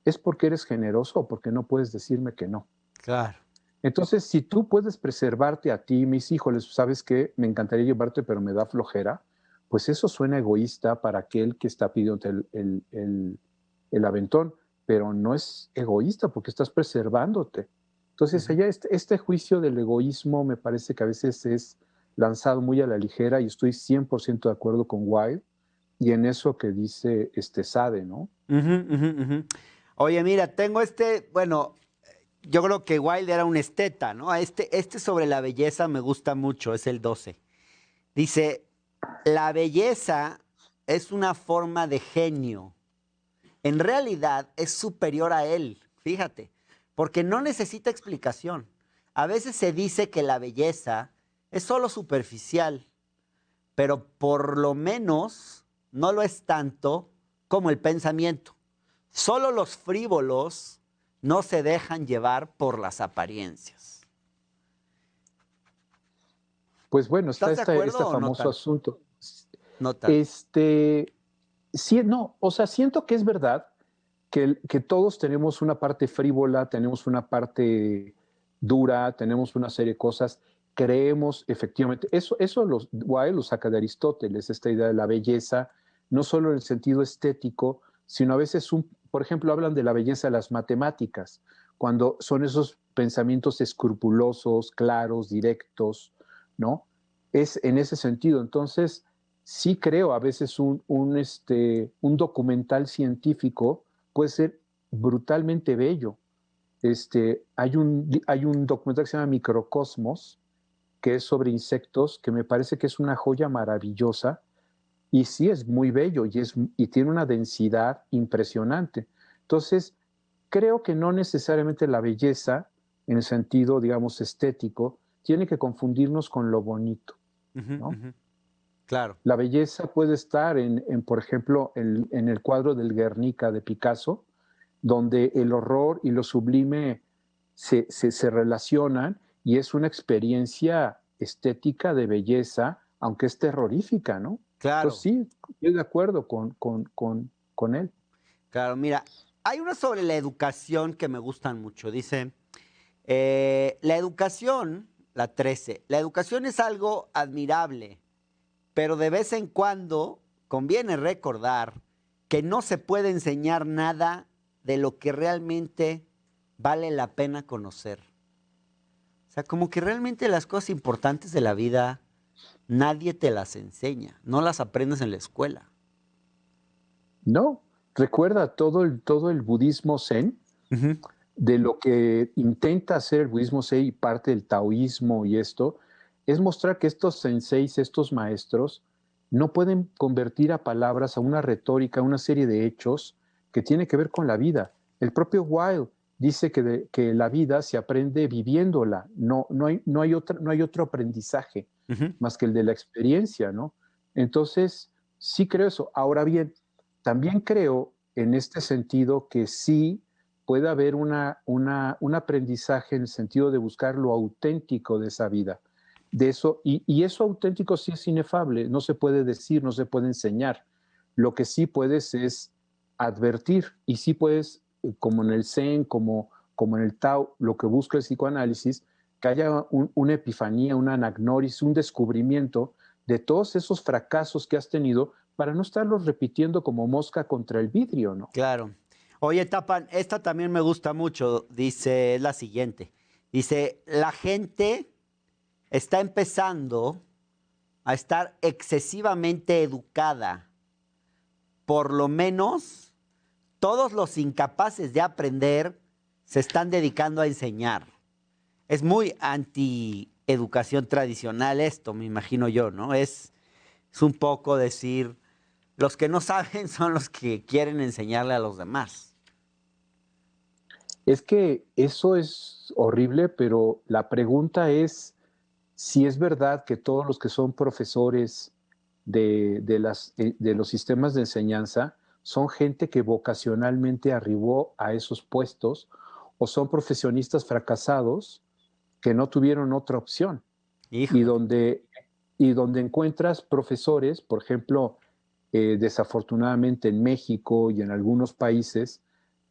S17: es porque eres generoso o porque no puedes decirme que no.
S2: Claro.
S17: Entonces, si tú puedes preservarte a ti, mis hijos, ¿sabes qué? Me encantaría llevarte, pero me da flojera, pues eso suena egoísta para aquel que está pidiendo el aventón, pero no es egoísta porque estás preservándote. Entonces, allá este juicio del egoísmo me parece que a veces es lanzado muy a la ligera y estoy 100% de acuerdo con Wilde y en eso que dice Sade, ¿no?
S2: Oye, mira, tengo bueno, yo creo que Wilde era un esteta, ¿no? Este sobre la belleza me gusta mucho, es el 12. Dice, la belleza es una forma de genio. En realidad es superior a él, fíjate, porque no necesita explicación. A veces se dice que la belleza es solo superficial, pero por lo menos no lo es tanto como el pensamiento. Solo los frívolos no se dejan llevar por las apariencias.
S17: Pues bueno, está este famoso asunto.
S2: No tanto.
S17: Sí, no, o sea, siento que es verdad que todos tenemos una parte frívola, tenemos una parte dura, tenemos una serie de cosas, creemos efectivamente, eso Wilde lo saca de Aristóteles, esta idea de la belleza, no solo en el sentido estético, sino a veces, por ejemplo, hablan de la belleza de las matemáticas, cuando son esos pensamientos escrupulosos, claros, directos, ¿no? Es en ese sentido. Entonces, sí creo, a veces un documental científico puede ser brutalmente bello. Hay un documental que se llama Microcosmos, que es sobre insectos, que me parece que es una joya maravillosa, y sí es muy bello, y tiene una densidad impresionante. Entonces, creo que no necesariamente la belleza, en el sentido, digamos, estético, tiene que confundirnos con lo bonito, ¿no?
S2: Claro.
S17: La belleza puede estar por ejemplo, en el cuadro del Guernica de Picasso, donde el horror y lo sublime se relacionan y es una experiencia estética de belleza, aunque es terrorífica, ¿no?
S2: Claro.
S17: Entonces, sí, estoy de acuerdo con él.
S2: Claro, mira, hay una sobre la educación que me gustan mucho. Dice, la educación, la 13, la educación es algo admirable, pero de vez en cuando conviene recordar que no se puede enseñar nada de lo que realmente vale la pena conocer. O sea, como que realmente las cosas importantes de la vida nadie te las enseña, no las aprendes en la escuela.
S17: No, recuerda todo el budismo zen, de lo que intenta hacer el budismo zen y parte del taoísmo y esto, es mostrar que estos senseis, estos maestros, no pueden convertir a palabras, a una retórica, a una serie de hechos que tiene que ver con la vida. El propio Wilde dice que la vida se aprende viviéndola, no hay otro aprendizaje más que el de la experiencia, ¿no? Entonces, sí creo eso. Ahora bien, también creo en este sentido que sí puede haber un aprendizaje en el sentido de buscar lo auténtico de esa vida. De eso, y eso auténtico sí es inefable, no se puede decir, no se puede enseñar. Lo que sí puedes es advertir, y sí puedes, como en el Zen, como en el Tao, lo que busca el psicoanálisis, que haya una epifanía, una anagnosis, un descubrimiento de todos esos fracasos que has tenido para no estarlos repitiendo como mosca contra el vidrio, ¿no?
S2: Claro. Oye, Tapan, esta también me gusta mucho, dice, es la siguiente. Dice, la gente está empezando a estar excesivamente educada. Por lo menos, todos los incapaces de aprender se están dedicando a enseñar. Es muy anti-educación tradicional esto, me imagino yo, ¿no? Es un poco decir, los que no saben son los que quieren enseñarle a los demás.
S17: Es que eso es horrible, pero la pregunta es si es verdad que todos los que son profesores de los sistemas de enseñanza son gente que vocacionalmente arribó a esos puestos o son profesionistas fracasados que no tuvieron otra opción. Y donde encuentras profesores, por ejemplo, desafortunadamente en México y en algunos países,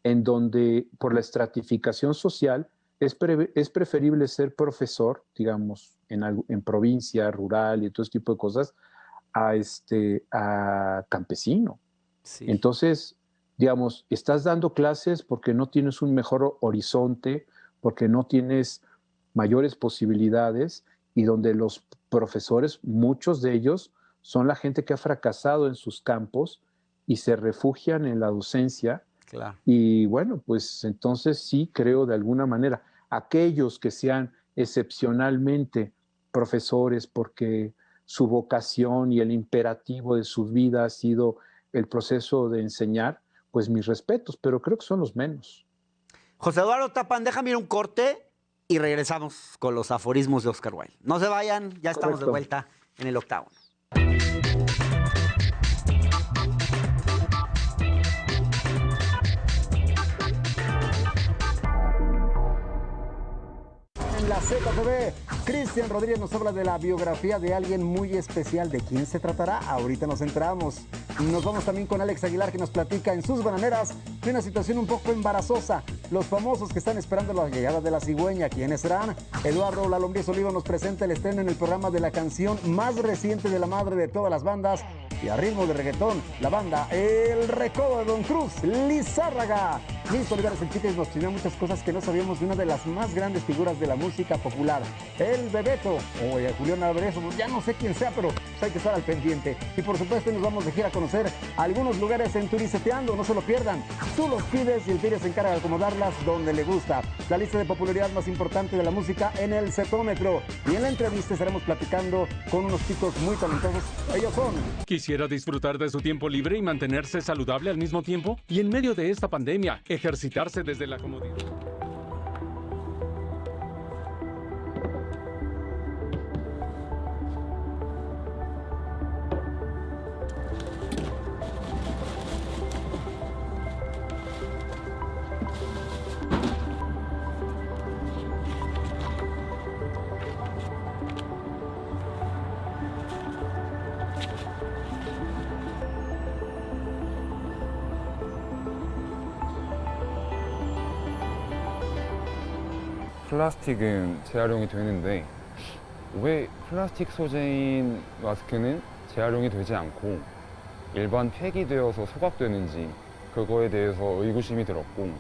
S17: en donde por la estratificación social es preferible ser profesor, digamos, en provincia, rural y todo ese tipo de cosas, a campesino. Sí. Entonces, digamos, estás dando clases porque no tienes un mejor horizonte, porque no tienes mayores posibilidades, y donde los profesores, muchos de ellos son la gente que ha fracasado en sus campos y se refugian en la docencia.
S2: Claro.
S17: Y bueno, pues entonces sí creo de alguna manera, aquellos que sean excepcionalmente profesores porque su vocación y el imperativo de su vida ha sido el proceso de enseñar, pues mis respetos, pero creo que son los menos.
S2: José Eduardo Tappan, déjame ir un corte y regresamos con los aforismos de Oscar Wilde. No se vayan, ya estamos de vuelta en el octágono.
S6: En la ZTV, Cristian Rodríguez nos habla de la biografía de alguien muy especial. ¿De quién se tratará? Ahorita nos enteramos. Nos vamos también con Alex Aguilar, que nos platica en sus bananeras de una situación un poco embarazosa. Los famosos que están esperando la llegada de la cigüeña, ¿quiénes serán? Eduardo La Lombriz Olivo nos presenta el estreno en el programa de la canción más reciente de la madre de todas las bandas. Y a ritmo de reggaetón, la banda El Recodo de Don Cruz, Lizárraga. Luis Olivares el Chiquis nos tiene muchas cosas que no sabíamos de una de las más grandes figuras de la música popular, el Bebeto, o Julián Álvarez, ya no sé quién sea, pero pues hay que estar al pendiente. Y por supuesto nos vamos de gira a conocer algunos lugares en Turisteando, no se lo pierdan. Tú los pides y el Tire se encarga de acomodarlas donde le gusta. La lista de popularidad más importante de la música en el Cetómetro. Y en la entrevista estaremos platicando con unos chicos muy talentosos. Ellos son...
S3: ¿Quisiera disfrutar de su tiempo libre y mantenerse saludable al mismo tiempo? Y en medio de esta pandemia, ejercitarse desde la comodidad.
S5: 플라스틱은 재활용이 되는데 왜 플라스틱 소재인 마스크는 재활용이 되지 않고 일반 폐기되어서 소각되는지 그거에 대해서 의구심이 들었고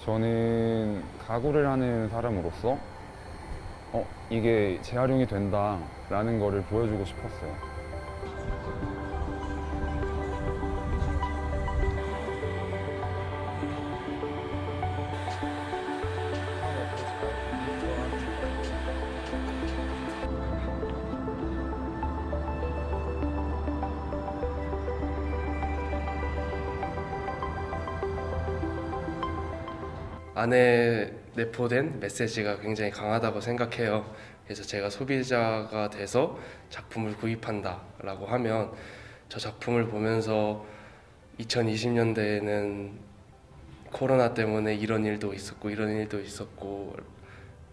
S5: 저는 가구를 하는 사람으로서 이게 재활용이 된다라는 거를 보여주고 싶었어요.
S23: 안에 내포된 메시지가 굉장히 강하다고 생각해요. 그래서 제가 소비자가 돼서 작품을 구입한다라고 하면 저 작품을 보면서 2020년대에는 코로나 때문에 이런 일도 있었고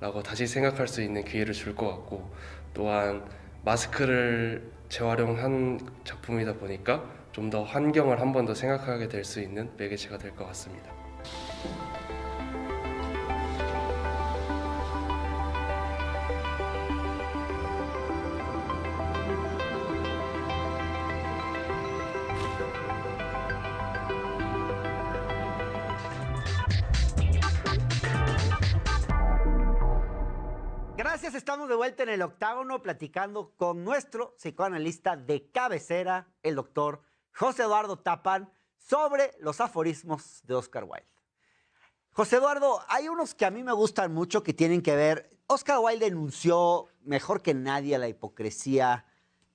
S23: 라고 다시 생각할 수 있는 기회를 줄 것 같고 또한 마스크를 재활용한 작품이다 보니까 좀 더 환경을 한 번 더 생각하게 될 수 있는 매개체가 될 것 같습니다.
S2: Gracias, estamos de vuelta en el octágono platicando con nuestro psicoanalista de cabecera, el doctor José Eduardo Tappan, sobre los aforismos de Oscar Wilde. José Eduardo, hay unos que a mí me gustan mucho que tienen que ver. Oscar Wilde denunció mejor que nadie la hipocresía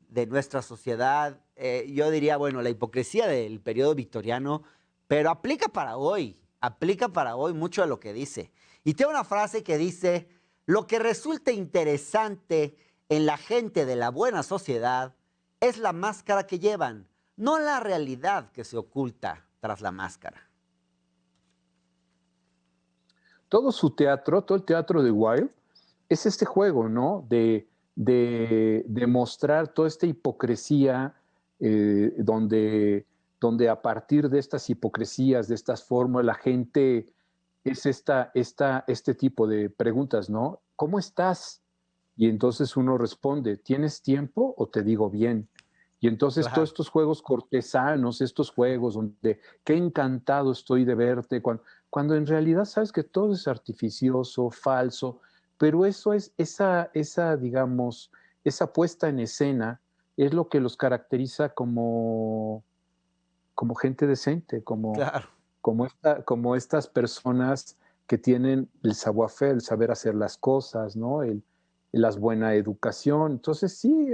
S2: de nuestra sociedad. Yo diría, bueno, la hipocresía del periodo victoriano, pero aplica para hoy mucho de lo que dice. Y tiene una frase que dice: lo que resulta interesante en la gente de la buena sociedad es la máscara que llevan, no la realidad que se oculta tras la máscara.
S17: Todo su teatro, todo el teatro de Wilde, es este juego, ¿no? De mostrar toda esta hipocresía, donde a partir de estas hipocresías, de estas formas, la gente es este tipo de preguntas, ¿no? ¿Cómo estás? Y entonces uno responde, ¿tienes tiempo o te digo bien? Y entonces todos estos juegos cortesanos, estos juegos donde qué encantado estoy de verte, cuando en realidad sabes que todo es artificioso, falso, pero eso es esa digamos, esa puesta en escena es lo que los caracteriza como gente decente,
S2: Claro.
S17: como estas personas que tienen el savoir-faire, el saber hacer las cosas, ¿no? La buena educación. Entonces, sí,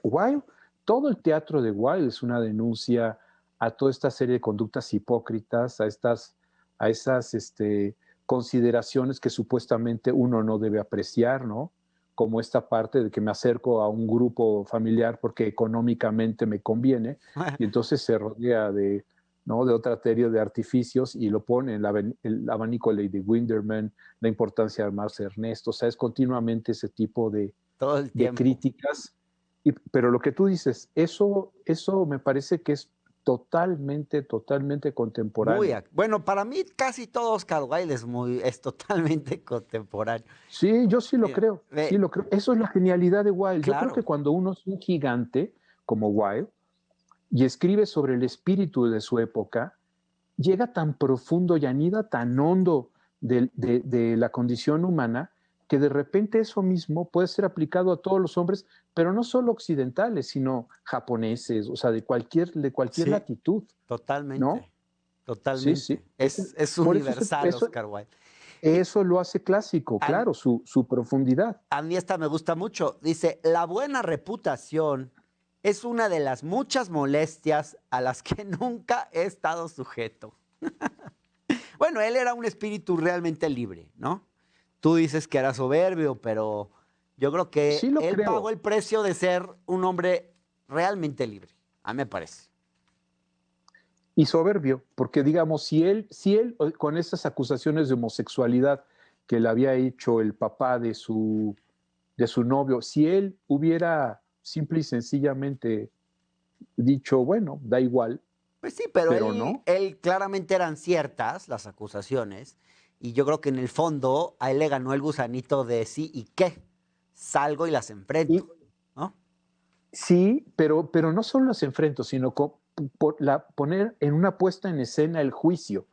S17: Wilde, todo el teatro de Wilde es una denuncia a toda esta serie de conductas hipócritas, a esas consideraciones que supuestamente uno no debe apreciar, ¿no? Como esta parte de que me acerco a un grupo familiar porque económicamente me conviene, y entonces se rodea de otra serie de artificios y lo pone en el abanico de Lady Windermere, la importancia de amarse Ernesto, o sea, es continuamente ese tipo de críticas. Pero lo que tú dices, eso me parece que es totalmente contemporáneo.
S2: Bueno, para mí casi todo Oscar Wilde es totalmente contemporáneo.
S17: Sí, yo sí lo creo, sí lo creo. Eso es la genialidad de Wilde. Claro. Yo creo que cuando uno es un gigante como Wilde y escribe sobre el espíritu de su época, llega tan profundo y anida tan hondo de la condición humana que de repente eso mismo puede ser aplicado a todos los hombres, pero no solo occidentales, sino japoneses, o sea, de cualquier latitud.
S2: Totalmente.
S17: ¿No?
S2: Totalmente.
S17: Sí.
S2: Es universal, Oscar Wilde.
S17: Eso lo hace clásico, claro, su profundidad.
S2: A mí esta me gusta mucho. Dice, la buena reputación es una de las muchas molestias a las que nunca he estado sujeto. Bueno, él era un espíritu realmente libre, ¿no? Tú dices que era soberbio, pero yo creo que él pagó el precio de ser un hombre realmente libre, a mí me parece.
S17: Y soberbio, porque digamos, si él con esas acusaciones de homosexualidad que le había hecho el papá de su novio, si él hubiera simple y sencillamente dicho, bueno, da igual.
S2: Pues sí, pero
S17: no.
S2: Él claramente eran ciertas las acusaciones. Y yo creo que en el fondo a él le ganó el gusanito de sí y qué. Salgo y las enfrento, ¿no?
S17: Sí, pero no solo las enfrento, sino poner en una puesta en escena el juicio,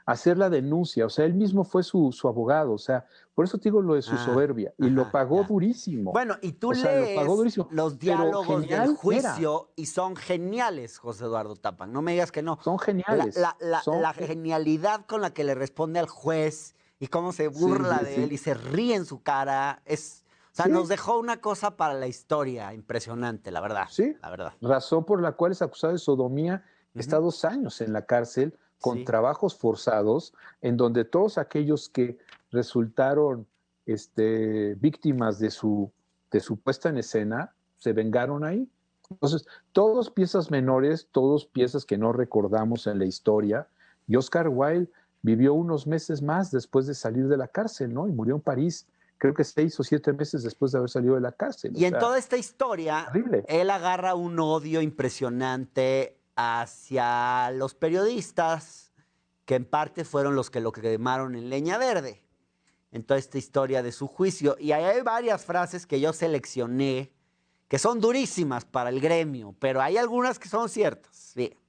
S17: hacer la denuncia. O sea, él mismo fue su abogado. O sea, por eso te digo lo de su soberbia. Y lo pagó durísimo.
S2: Bueno, y tú lees los diálogos del juicio y son geniales, José Eduardo Tappan. No me digas que no.
S17: Son geniales.
S2: La genialidad con la que le responde al juez y cómo se burla de él y se ríe en su cara. Nos dejó una cosa para la historia impresionante, la verdad.
S17: Sí,
S2: la verdad.
S17: Razón por la cual es acusado de sodomía, está 2 años en la cárcel con trabajos forzados, en donde todos aquellos que resultaron víctimas de su puesta en escena se vengaron ahí. Entonces, todos piezas menores, todos piezas que no recordamos en la historia. Y Oscar Wilde vivió unos meses más después de salir de la cárcel, ¿no? Y murió en París, creo que 6 o 7 meses después de haber salido de la cárcel.
S2: Y en toda esta historia, él agarra un odio impresionante hacia los periodistas, que en parte fueron los que lo quemaron en leña verde, en toda esta historia de su juicio. Y ahí hay varias frases que yo seleccioné, que son durísimas para el gremio, pero hay algunas que son ciertas. Fíjate.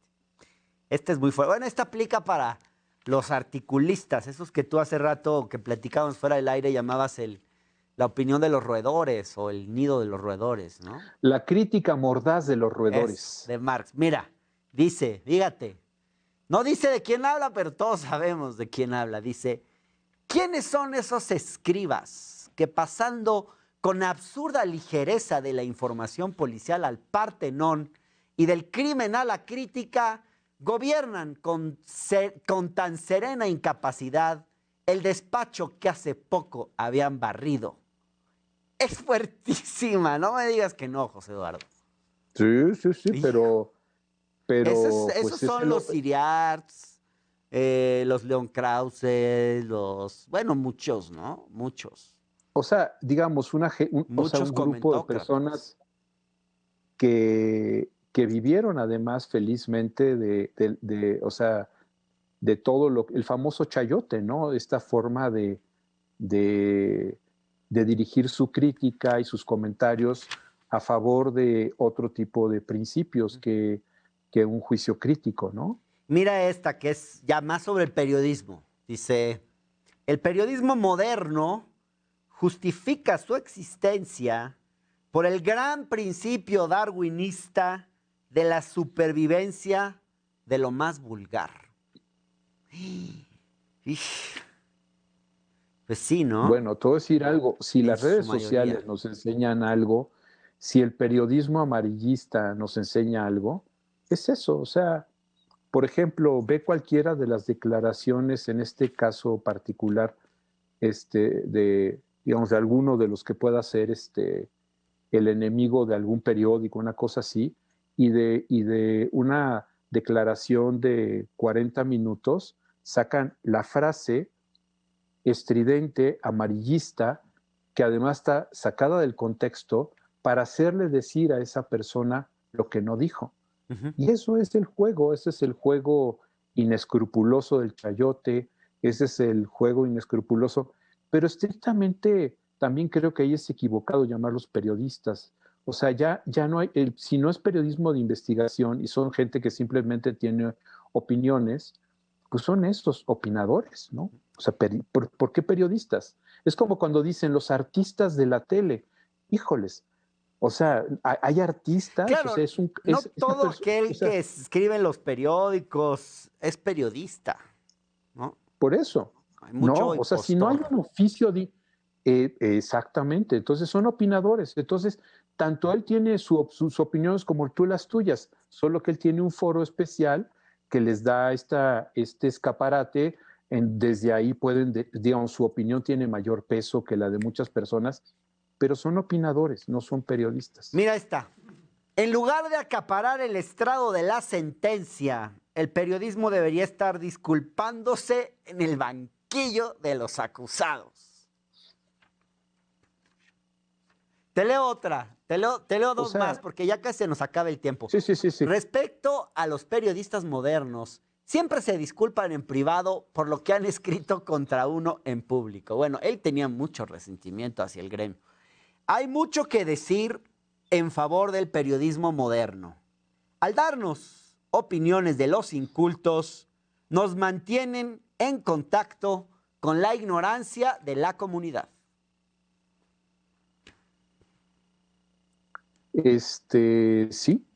S2: Este es muy fuerte. Bueno, esta aplica para los articulistas, esos que tú hace rato que platicábamos fuera del aire llamabas la opinión de los roedores o el nido de los roedores, ¿no?
S17: La crítica mordaz de los roedores.
S2: De Marx. Mira, dice, fíjate, no dice de quién habla, pero todos sabemos de quién habla. Dice, ¿quiénes son esos escribas que pasando con absurda ligereza de la información policial al Partenón y del crimen a la crítica, gobiernan con tan serena incapacidad el despacho que hace poco habían barrido? Es fuertísima, no me digas que no, José Eduardo.
S17: Sí, pero
S2: esos son los Iriarts, los León Krause, muchos, ¿no? Muchos.
S17: O sea, digamos, un grupo de personas que vivieron además felizmente de todo el famoso chayote, ¿no? Esta forma de dirigir su crítica y sus comentarios a favor de otro tipo de principios que un juicio crítico, ¿no?
S2: Mira esta, que es ya más sobre el periodismo. Dice, el periodismo moderno justifica su existencia por el gran principio darwinista de la supervivencia de lo más vulgar. Pues sí, ¿no?
S17: Bueno, te voy a decir algo. Si las redes sociales nos enseñan algo, si el periodismo amarillista nos enseña algo, es eso. O sea, por ejemplo, ve cualquiera de las declaraciones, en este caso particular, de alguno de los que pueda ser el enemigo de algún periódico, una cosa así, y de una declaración de 40 minutos, sacan la frase estridente, amarillista, que además está sacada del contexto para hacerle decir a esa persona lo que no dijo. Y eso es el juego, ese es el juego inescrupuloso del chayote, ese es el juego inescrupuloso, pero estrictamente también creo que ahí es equivocado llamarlos periodistas. O sea, ya no hay, si no es periodismo de investigación y son gente que simplemente tiene opiniones, pues son estos opinadores, ¿no? O sea, ¿por qué periodistas? Es como cuando dicen los artistas de la tele. Híjoles, o sea, hay artistas.
S2: Claro,
S17: o sea,
S2: no todo aquel que escribe en los periódicos es periodista, ¿no?
S17: Por eso.
S2: Hay mucho
S17: o sea, si no hay un oficio exactamente, entonces son opinadores. Entonces, tanto él tiene sus opiniones como tú las tuyas, solo que él tiene un foro especial que les da este escaparate. Desde ahí pueden, digamos, su opinión tiene mayor peso que la de muchas personas, pero son opinadores, no son periodistas.
S2: Mira esta. En lugar de acaparar el estrado de la sentencia, el periodismo debería estar disculpándose en el banquillo de los acusados. Te leo otra, te leo dos más, porque ya casi se nos acaba el tiempo.
S17: Sí.
S2: Respecto a los periodistas modernos, siempre se disculpan en privado por lo que han escrito contra uno en público. Bueno, él tenía mucho resentimiento hacia el gremio. Hay mucho que decir en favor del periodismo moderno. Al darnos opiniones de los incultos, nos mantienen en contacto con la ignorancia de la comunidad.
S17: Sí. Sí,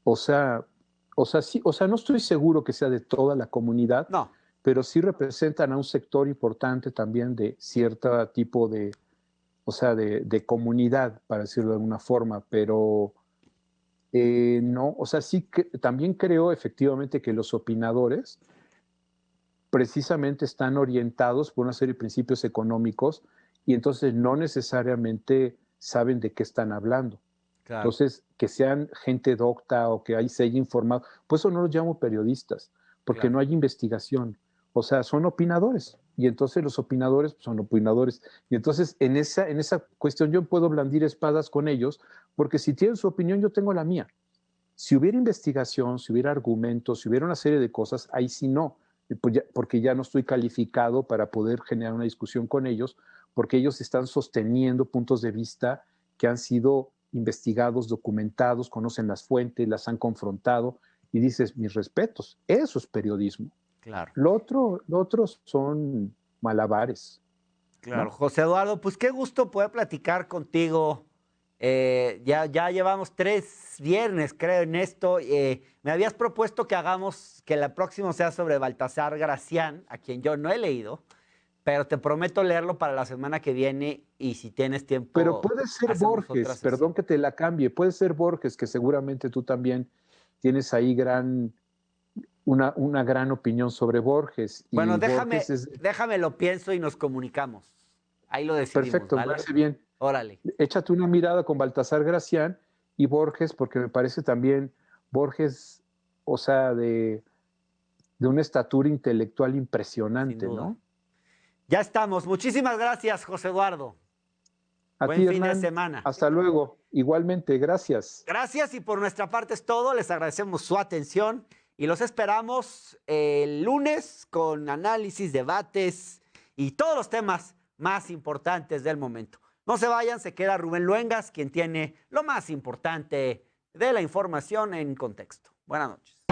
S17: no estoy seguro que sea de toda la comunidad,
S2: no,
S17: pero sí representan a un sector importante también de cierto tipo de comunidad, para decirlo de alguna forma, pero no, sí que también creo efectivamente que los opinadores precisamente están orientados por una serie de principios económicos y entonces no necesariamente saben de qué están hablando. Claro. Entonces, que sean gente docta o que ahí se haya informado, pues eso no los llamo periodistas, porque no hay investigación. O sea, son opinadores. Y entonces los opinadores son opinadores. Y entonces en esa cuestión yo puedo blandir espadas con ellos, porque si tienen su opinión, yo tengo la mía. Si hubiera investigación, si hubiera argumentos, si hubiera una serie de cosas, ahí sí no, porque ya no estoy calificado para poder generar una discusión con ellos, porque ellos están sosteniendo puntos de vista que han sido investigados, documentados, conocen las fuentes, las han confrontado, y dices, mis respetos, eso es periodismo.
S2: Claro.
S17: Lo otro son malabares.
S2: Claro, ¿no? José Eduardo, pues qué gusto poder platicar contigo. Ya llevamos 3 viernes, creo, en esto. Me habías propuesto que la próxima sea sobre Baltasar Gracián, a quien yo no he leído, pero te prometo leerlo para la semana que viene y si tienes tiempo.
S17: Pero puede ser Borges, perdón que te la cambie, puede ser Borges, que seguramente tú también tienes ahí una gran opinión sobre Borges.
S2: Bueno, déjame lo pienso y nos comunicamos. Ahí lo decidimos.
S17: Perfecto,
S2: ¿vale?
S17: me parece bien.
S2: Órale.
S17: Échate una mirada con Baltasar Gracián y Borges, porque me parece también Borges, o sea, de una estatura intelectual impresionante, ¿no?
S2: Ya estamos. Muchísimas gracias, José Eduardo.
S17: Buen
S2: fin de semana.
S17: Hasta luego. Igualmente, gracias.
S2: Gracias y por nuestra parte es todo. Les agradecemos su atención y los esperamos el lunes con análisis, debates y todos los temas más importantes del momento. No se vayan, se queda Rubén Luengas, quien tiene lo más importante de la información en contexto. Buenas noches.